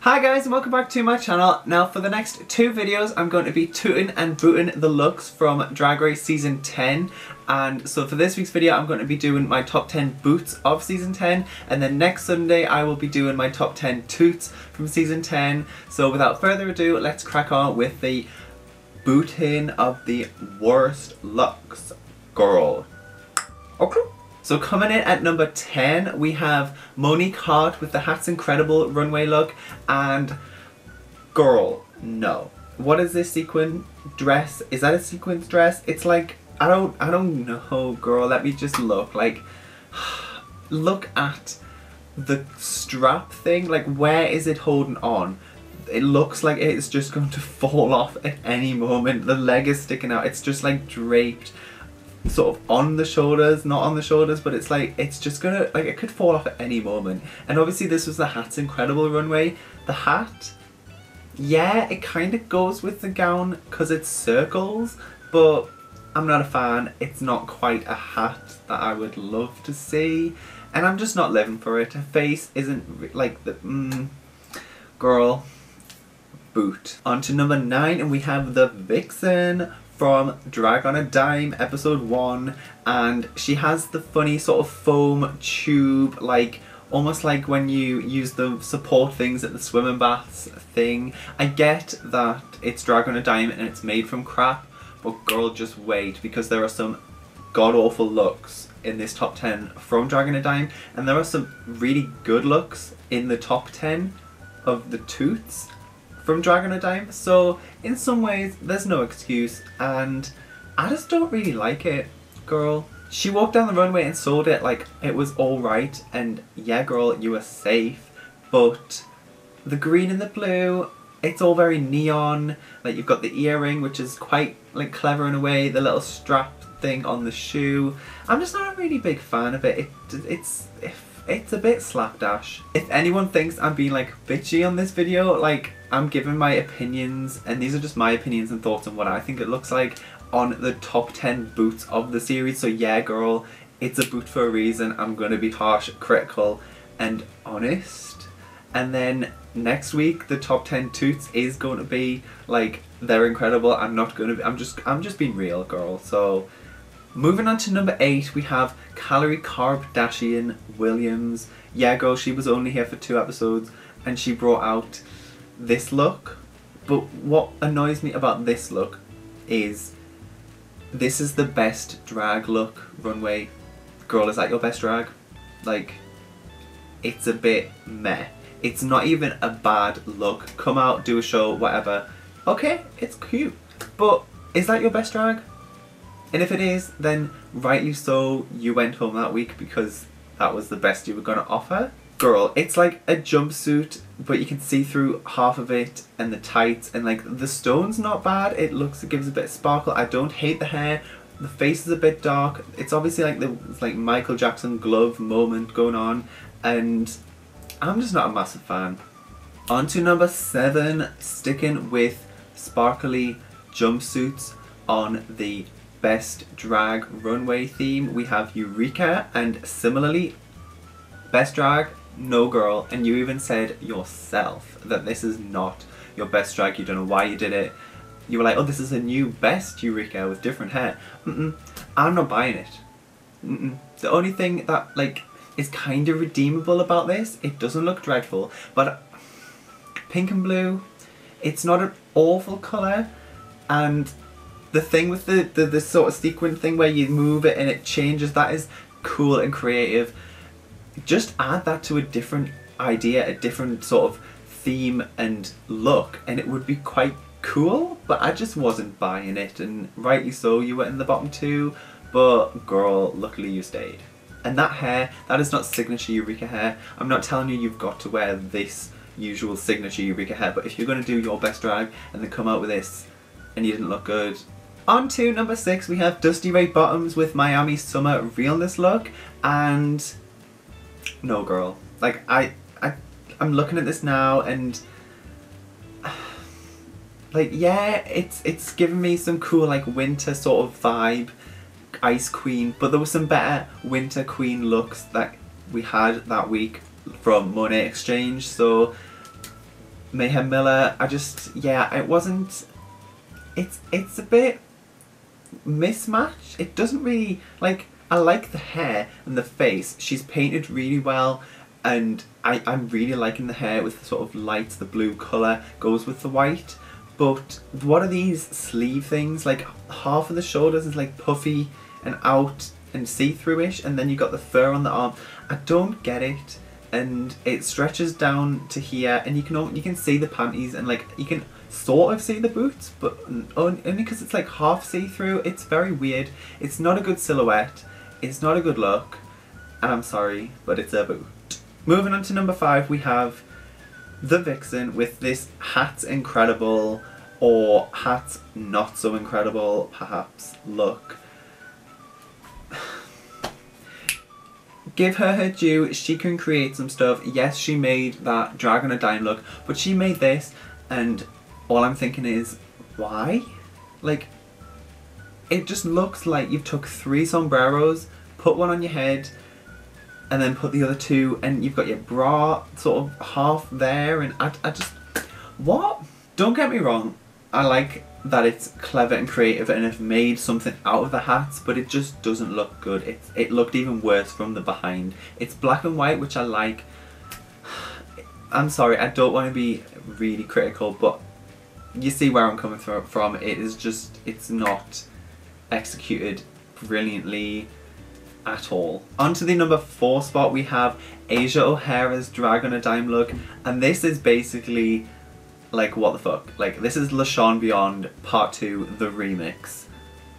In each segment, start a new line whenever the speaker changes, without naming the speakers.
Hi guys and welcome back to my channel. Now for the next two videos I'm going to be tooting and booting the looks from Drag Race Season 10, and so for this week's video I'm going to be doing my top 10 boots of Season 10, and then next Sunday I will be doing my top 10 toots from Season 10. So without further ado, let's crack on with the booting of the worst looks. Girl. Okay. So coming in at number 10 we have Monique Hard with the Hat's Incredible runway look, and girl, no. What is this sequin dress? Is that a sequins dress? It's like, I don't know, girl. Let me just look. Like, look at the strap thing. Like, where is it holding on? It looks like it's just going to fall off at any moment. The leg is sticking out. It's just like draped sort of on the shoulders, not on the shoulders, but it's like, it's just gonna, like, it could fall off at any moment. And obviously this was the Hat's Incredible runway. The hat, yeah, it kind of goes with the gown because it's circles, but I'm not a fan. It's not quite a hat that I would love to see, and I'm just not living for it. Her face isn't like the girl. Boot. On to number 9 and we have the Vixen from Drag on a Dime episode 1, and she has the funny sort of foam tube, like almost like when you use the support things at the swimming baths thing. I get that it's Drag on a Dime and it's made from crap, but girl, just wait, because there are some god awful looks in this top 10 from Drag on a Dime, and there are some really good looks in the top 10 of the toots from Drag on a Dime. So in some ways there's no excuse, and I just don't really like it, girl. She walked down the runway and sold it like it was alright, and yeah girl, you were safe, but the green and the blue, it's all very neon. Like, you've got the earring, which is quite like clever in a way, the little strap thing on the shoe. I'm just not a really big fan of it. It's a bit slapdash. If anyone thinks I'm being like bitchy on this video, like, I'm giving my opinions, and these are just my opinions and thoughts on what I think it looks like on the top 10 boots of the series. So yeah girl, it's a boot for a reason. I'm going to be harsh, critical and honest. And then next week the top 10 toots is going to be like, they're incredible. I'm not going to be, I'm just being real, girl. So moving on to number 8 we have Calorie Kardashian Williams. Yeah girl, she was only here for 2 episodes and she brought out this look, but what annoys me about this look is this is the best drag look runway. Girl, is that your best drag? Like, it's a bit meh. It's not even a bad look. Come out, do a show, whatever. Okay, it's cute, but is that your best drag? And if it is, then rightly so, you went home that week because that was the best you were gonna offer. Girl, it's like a jumpsuit, but you can see through half of it, and the tights, and like the stone's not bad. It gives a bit of sparkle. I don't hate the hair. The face is a bit dark. It's obviously like it's like Michael Jackson glove moment going on, and I'm just not a massive fan. On to number 7, sticking with sparkly jumpsuits on the best drag runway theme, we have Eureka, and similarly, best drag, no girl, and you even said yourself that this is not your best drag. You don't know why you did it. You were like, oh, this is a new best Eureka with different hair. I'm not buying it. The only thing that like is kind of redeemable about this, it doesn't look dreadful, but pink and blue, it's not an awful colour, and the thing with the sort of sequin thing where you move it and it changes, that is cool and creative. Just add that to a different idea, a different sort of theme and look, and it would be quite cool, but I just wasn't buying it, and rightly so, you were in the bottom 2, but girl, luckily you stayed. And that hair, that is not signature Eureka hair. I'm not telling you you've got to wear this usual signature Eureka hair, but if you're going to do your best drag and then come out with this and you didn't look good. On to number 6 we have Dusty Ray Bottoms with Miami Summer Realness look, and no girl, like I'm looking at this now and like, yeah, it's giving me some cool like winter sort of vibe, Ice Queen, but there were some better winter queen looks that we had that week from Monet Exchange. So Mayhem Miller, I just, yeah, it wasn't, it's a bit mismatched. It doesn't really, like, I like the hair and the face. She's painted really well, and I'm really liking the hair with the sort of light, the blue colour goes with the white. But what are these sleeve things? Like, half of the shoulders is like puffy and out and see-through-ish, and then you got the fur on the arm. I don't get it. And it stretches down to here, and you can see the panties, and like you can sort of see the boots, but only because it's like half see-through. It's very weird. It's not a good silhouette. It's not a good look, and I'm sorry, but it's a boot. Moving on to number 5, we have the Vixen with this Hat's Incredible, or Hat's Not So Incredible, perhaps, look. Give her due, she can create some stuff. Yes, she made that drag on a dime look, but she made this, and all I'm thinking is, why? Like, it just looks like you've took 3 sombreros, put one on your head, and then put the other 2, and you've got your bra sort of half there, and I just, what? Don't get me wrong, I like that it's clever and creative and have made something out of the hats, but it just doesn't look good. It looked even worse from the behind. It's black and white, which I like. I'm sorry, I don't want to be really critical, but you see where I'm coming from. It is just, it's not executed brilliantly at all. On to the number 4 spot, we have OHara's drag on a dime look, and this is basically like, what the fuck? Like, this is Shaun Beyond Part 2, the remix.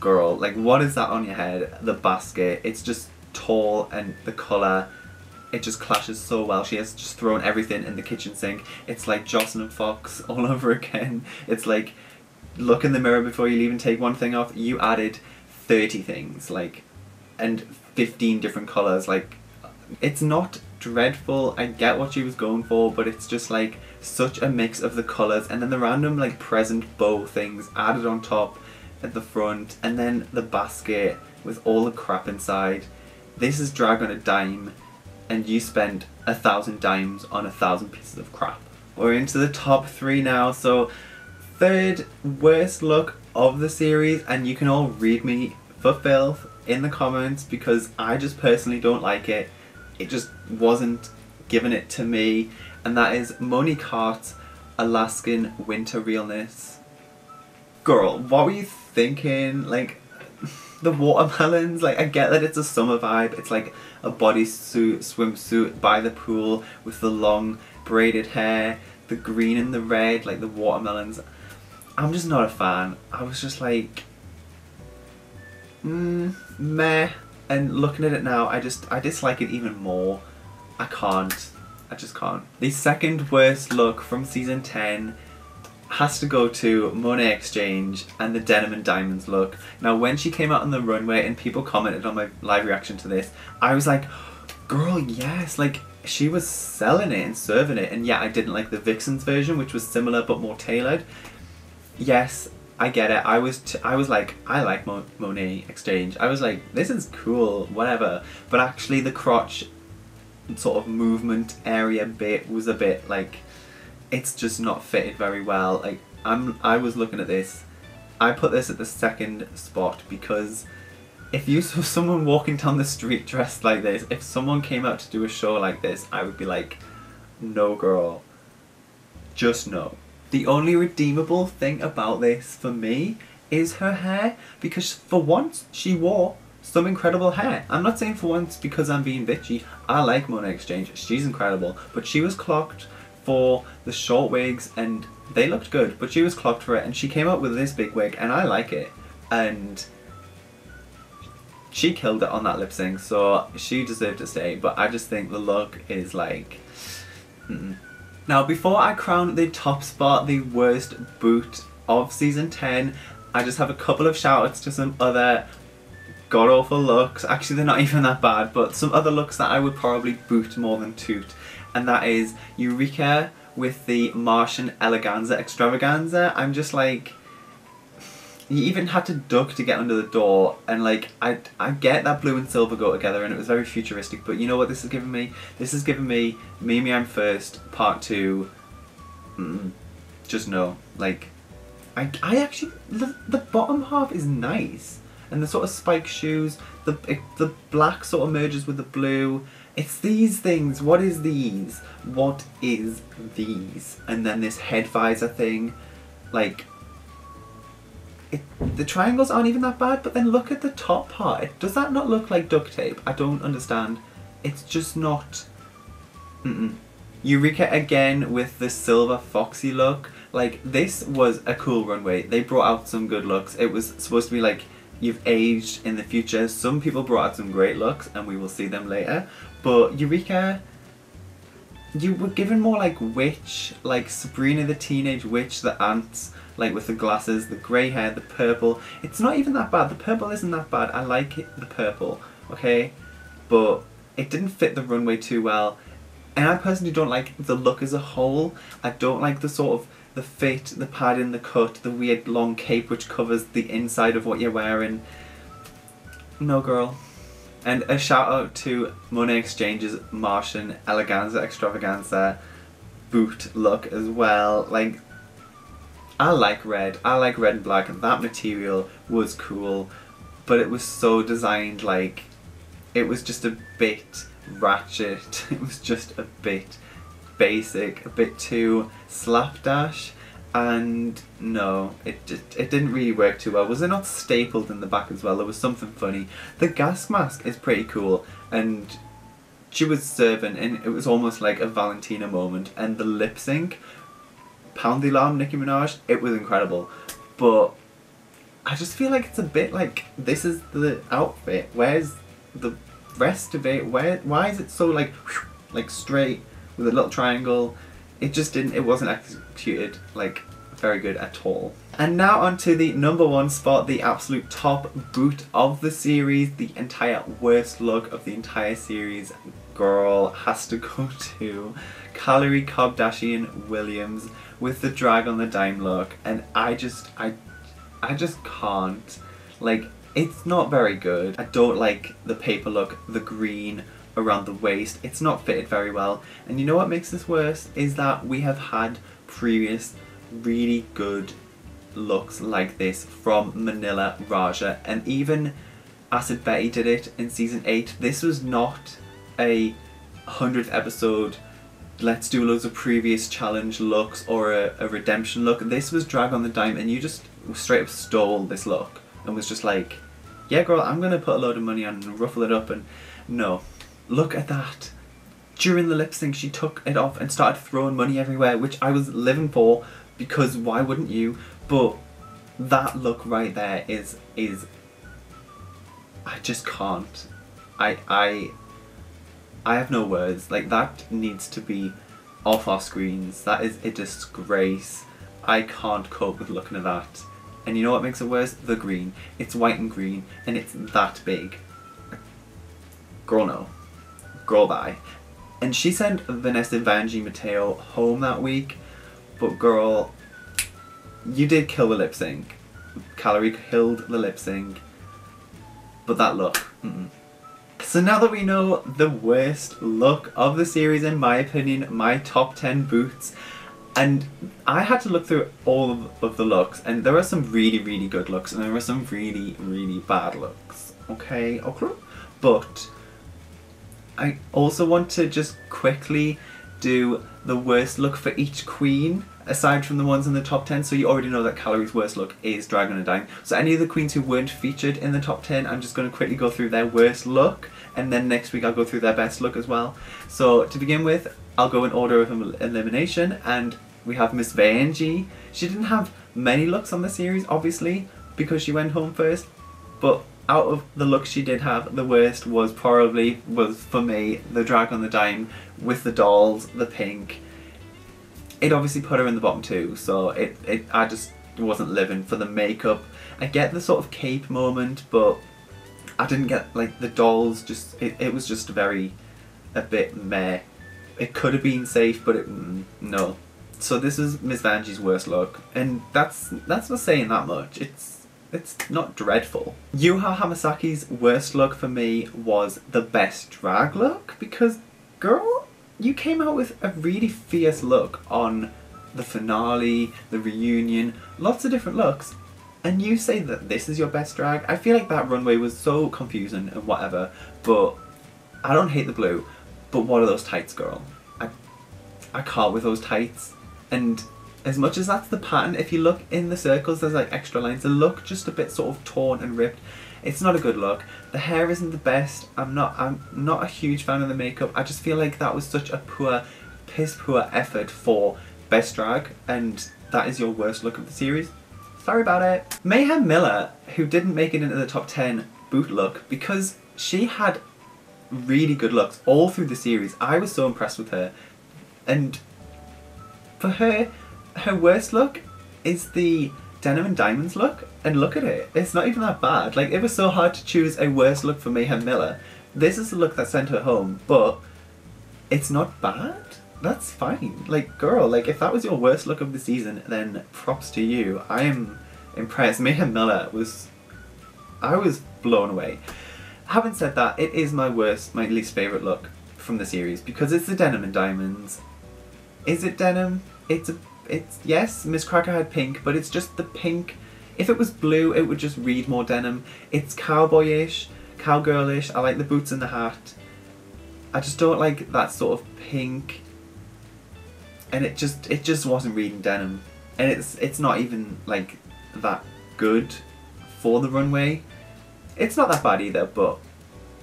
Girl, like, what is that on your head? The basket, it's just tall, and the colour, it just clashes so well. She has just thrown everything in the kitchen sink. It's like Jocelyn Fox all over again. It's like, look in the mirror before you even take one thing off. You added 30 things, like, and 15 different colours. Like, it's not dreadful. I get what she was going for, but it's just like such a mix of the colours, and then the random like present bow things added on top at the front, and then the basket with all the crap inside. This is drag on a dime, and you spent 1,000 dimes on 1,000 pieces of crap. We're into the top 3 now, so 3rd worst look of the series, and you can all read me for filth in the comments because I just personally don't like it. It just wasn't giving it to me, and that is Monique Hearts Alaskan Winter Realness. Girl, what were you thinking? Like, the watermelons, like, I get that it's a summer vibe. It's like a bodysuit, swimsuit by the pool with the long braided hair, the green and the red, like the watermelons. I'm just not a fan. I was just like, meh. And looking at it now, I dislike it even more. I just can't. The 2nd worst look from season 10 has to go to Monet Exchange and the Denim and Diamonds look. Now, when she came out on the runway and people commented on my live reaction to this, I was like, girl, yes, like, she was selling it and serving it. And yeah, I didn't like the Vixen's version, which was similar but more tailored. Yes, I get it. I was like, I like Monet Exchange. I was like, this is cool, whatever. But actually the crotch sort of movement area bit was a bit like, it's just not fitted very well. Like, I was looking at this, I put this at the 2nd spot because if you saw someone walking down the street dressed like this, if someone came out to do a show like this, I would be like, no girl, just no. The only redeemable thing about this for me is her hair, because for once she wore some incredible hair. I'm not saying for once because I'm being bitchy. I like Monet Exchange, she's incredible, but she was clocked for the short wigs and they looked good, but she was clocked for it, and she came up with this big wig and I like it, and she killed it on that lip sync, so she deserved to stay. But I just think the look is like, Now, before I crown the top spot, the worst boot of season 10, I just have a couple of shout outs to some other god awful looks. Actually, they're not even that bad, but some other looks that I would probably boot more than toot. And that is Eureka with the Martian Eleganza Extravaganza. I'm just like, you even had to duck to get under the door, and like, I get that blue and silver go together and it was very futuristic, but you know what this is giving me? This is giving me Me Me I'm First Part 2 just no. Like, I actually, the bottom half is nice. And the sort of spike shoes, the black sort of merges with the blue. It's these things. What is these? What is these? And then this head visor thing. Like, the triangles aren't even that bad, but then look at the top part. Does that not look like duct tape? I don't understand. It's just not... Eureka again with the silver foxy look. Like, this was a cool runway. They brought out some good looks. It was supposed to be like, you've aged in the future. Some people brought out some great looks, and we will see them later. But Eureka, you were given more like witch, like Sabrina the Teenage Witch, the ants, like with the glasses, the grey hair, the purple. It's not even that bad. The purple isn't that bad. I like it, the purple, okay? But it didn't fit the runway too well. And I personally don't like the look as a whole. I don't like the sort of the fit, the padding, the cut, the weird long cape which covers the inside of what you're wearing. No, girl. And a shout out to Money Exchange's Martian Eleganza Extravaganza boot look as well. Like, I like red and black, and that material was cool, but it was so designed like, it was just a bit ratchet, it was just a bit basic, a bit too slapdash, and no, it didn't really work too well. Was it not stapled in the back as well? There was something funny. The gas mask is pretty cool, and she was serving, and it was almost like a Valentina moment, and the lip sync, Pound the Alarm, Nicki Minaj, it was incredible. But I just feel like it's a bit like, this is the outfit, where's the rest of it? Why is it so like straight with a little triangle? It just didn't, it wasn't executed like very good at all. And now on to the number one spot, the absolute top boot of the series, the entire worst look of the entire series. Girl, has to go to Calorie Kardashian Williams with the drag on the dime look, and I just can't. Like, it's not very good. I don't like the paper look, the green around the waist. It's not fitted very well. And you know what makes this worse is that we have had previous really good looks like this from Manila, Raja, and even Acid Betty did it in season 8. This was not a 100th episode, let's do loads of previous challenge looks or a redemption look. This was drag on the dime, and you just straight up stole this look and was just like, yeah girl, I'm gonna put a load of money on and ruffle it up. And no, look at that. During the lip sync she took it off and started throwing money everywhere, which I was living for, because why wouldn't you? But that look right there is I just can't. I have no words. Like, that needs to be off our screens. That is a disgrace. I can't cope with looking at that. And you know what makes it worse? The green. It's white and green, and it's that big. Girl, no. Girl, bye. And she sent Vanessa Vanjie Mateo home that week, but girl, you did kill the lip sync. Calorie killed the lip sync, but that look, So now that we know the worst look of the series, in my opinion, my top 10 boots, and I had to look through all of the looks, and there are some really, really good looks, and there are some really, really bad looks, okay? But I also want to just quickly do the worst look for each queen, aside from the ones in the top 10, so you already know that Calorie's worst look is Drag on a Dime. So any of the queens who weren't featured in the top 10, I'm just going to quickly go through their worst look, and then next week I'll go through their best look as well. So to begin with, I'll go in order of elimination, and we have Miss Vanjie. She didn't have many looks on the series, obviously, because she went home first, but out of the looks she did have, the worst was for me, the Drag on the Dime with the dolls, the pink. It obviously put her in the bottom 2, so I just wasn't living for the makeup. I get the sort of cape moment, but I didn't get, like, the dolls, just, it was just a bit meh. It could have been safe, but no. So this is Miss Vanjie's worst look, and that's not saying that much. It's not dreadful. OHara Hamasaki's worst look for me was the best drag look, because girl, you came out with a really fierce look on the finale, the reunion, lots of different looks. And you say that this is your best drag? I feel like that runway was so confusing and whatever, but I don't hate the blue, but what are those tights, girl? I can't with those tights. And as much as that's the pattern, if you look in the circles, there's like extra lines. They look just a bit sort of torn and ripped. It's not a good look. The hair isn't the best. I'm not a huge fan of the makeup. I just feel like that was such a piss poor effort for best drag, and that is your worst look of the series. Sorry about it. Mayhem Miller, who didn't make it into the top 10 boot look because she had really good looks all through the series. I was so impressed with her. And for her worst look is the denim and diamonds look, and look at it, it's not even that bad. Like, it was so hard to choose a worse look for Mayhem Miller. This is the look that sent her home, but it's not bad. That's fine. Like, girl, like, if that was your worst look of the season, then props to you. I am impressed. Mayhem Miller I was blown away. Having said that, it is my least favourite look from the series because it's the denim and diamonds. Is it denim? It's yes, Miss Cracker had pink, but it's just the pink. If it was blue, it would just read more denim. It's cowboyish, cowgirlish. I like the boots and the hat. I just don't like that sort of pink. And it just wasn't reading denim. And it's not even like that good for the runway. It's not that bad either, but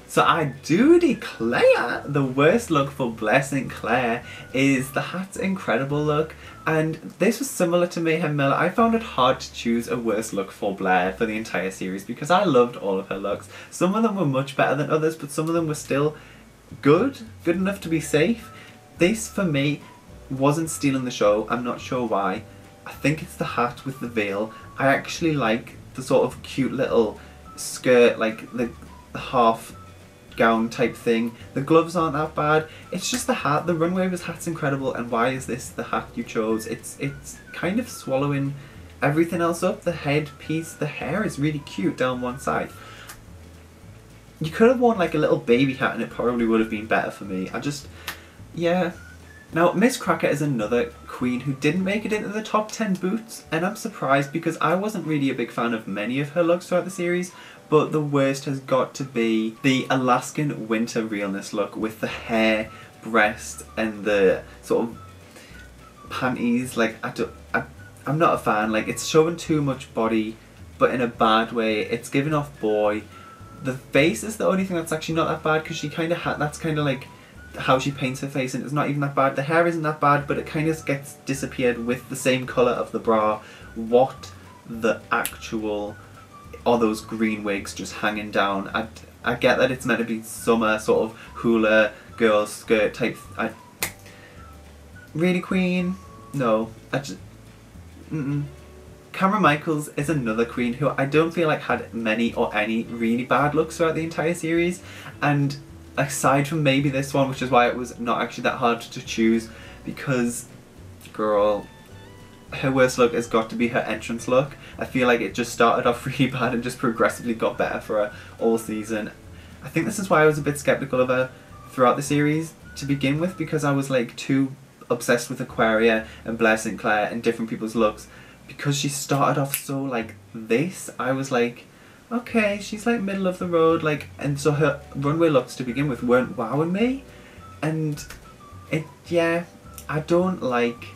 so I do declare the worst look for Blair St. Clair is the Hat's Incredible look, and this was similar to Mayhem Miller. I found it hard to choose a worse look for Blair for the entire series because I loved all of her looks. Some of them were much better than others, but some of them were still good enough to be safe. This, for me, wasn't stealing the show. I'm not sure why. I think it's the hat with the veil. I actually like the sort of cute little skirt, like the half gown type thing. The gloves aren't that bad. It's just the hat. The runway was Hat's Incredible, and why is this the hat you chose? It's kind of swallowing everything else up. The headpiece, the hair is really cute down one side. You could have worn like a little baby hat and it probably would have been better for me. Yeah. Now, Miss Cracker is another queen who didn't make it into the top 10 boots, and I'm surprised because I wasn't really a big fan of many of her looks throughout the series, but the worst has got to be the Alaskan winter realness look with the hair, breast, and the sort of panties. Like, I'm not a fan. Like, it's showing too much body, but in a bad way. It's giving off boy. The face is the only thing that's actually not that bad because she kind of that's kind of like how she paints her face, and it's not even that bad. The hair isn't that bad, but it kind of gets disappeared with the same colour of the bra. What the actual are those green wigs just hanging down? I get that it's meant to be summer sort of hula girl skirt type. Really, queen? No. Cameron Michaels is another queen who I don't feel like had many or any really bad looks throughout the entire series, and aside from maybe this one, which is why it was not actually that hard to choose, because girl, her worst look has got to be her entrance look. I feel like it just started off really bad and just progressively got better for her all season. I think this is why I was a bit skeptical of her throughout the series to begin with, because I was like too obsessed with Aquaria and Blair St. Clair and different people's looks. Because she started off so like this, I was like, okay, she's like middle of the road, like, and so her runway looks to begin with weren't wowing me, and yeah, I don't like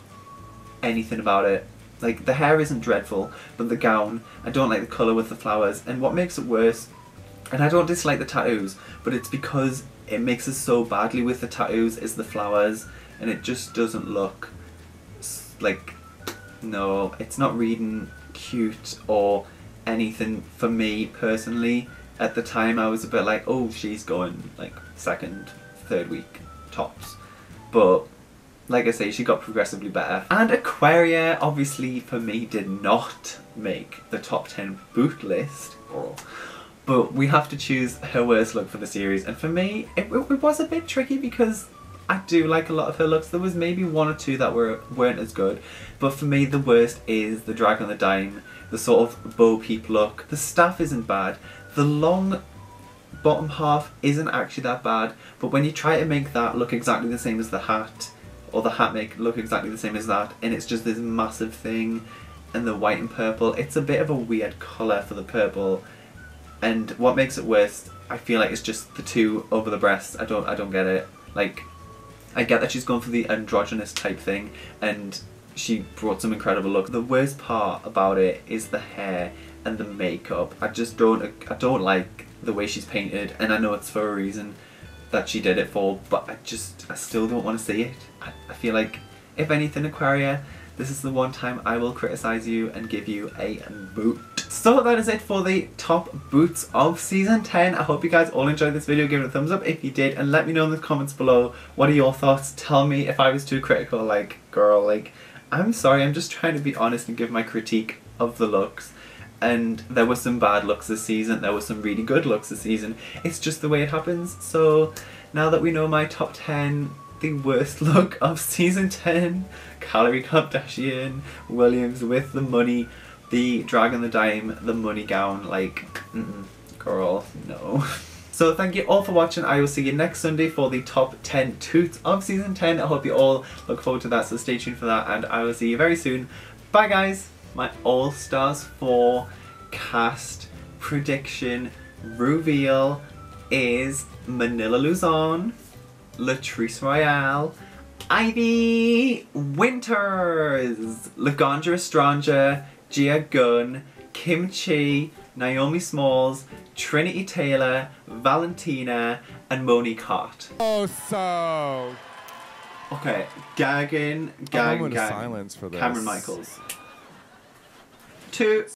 anything about it. Like, the hair isn't dreadful, but the gown, I don't like the colour with the flowers, and what makes it worse, and I don't dislike the tattoos, but it's because it mixes so badly with the tattoos is the flowers, and it just doesn't look like, no, it's not reading cute or anything for me personally. At the time I was a bit like, oh, she's going like second, third week tops, but like I say, she got progressively better. And Aquaria obviously for me did not make the top 10 boot list, but we have to choose her worst look for the series, and for me it was a bit tricky because I do like a lot of her looks. There was maybe one or two that weren't as good, but for me the worst is the drag on the dime, the sort of Bo Peep look. The staff isn't bad, the long bottom half isn't actually that bad, but when you try to make that look exactly the same as the hat or the hat make look exactly the same as that, and it's just this massive thing, and the white and purple, it's a bit of a weird colour for the purple, and what makes it worse, I feel like it's just the two over the breasts. I don't get it. Like, I get that she's going for the androgynous type thing, and she brought some incredible look. The worst part about it is the hair and the makeup. I don't like the way she's painted, and I know it's for a reason that she did it for, but I still don't want to see it. I feel like, if anything, Aquaria, this is the one time I will criticise you and give you a boot. So that is it for the top boots of season 10. I hope you guys all enjoyed this video. Give it a thumbs up if you did, and let me know in the comments below, what are your thoughts? Tell me if I was too critical, like, girl, like, I'm sorry, I'm just trying to be honest and give my critique of the looks. And there were some bad looks this season, there were some really good looks this season. It's just the way it happens. So now that we know my top 10, the worst look of season 10, Calorie Kardashian, Williams with the money, the Dragon the Dime, the money gown, like, girl, no. So thank you all for watching. I will see you next Sunday for the top 10 toots of season 10. I hope you all look forward to that, so stay tuned for that, and I will see you very soon. Bye guys! My All Stars 4 cast prediction reveal is Manila Luzon, Latrice Royale, Ivy Winters, Lagondra Estranja, Gia Gunn, Kim Chi, Naomi Smalls, Trinity Taylor, Valentina, and Monique Hart.
Oh, so.
Okay, Gagan,
silence for this.
Cameron Michaels. Toots.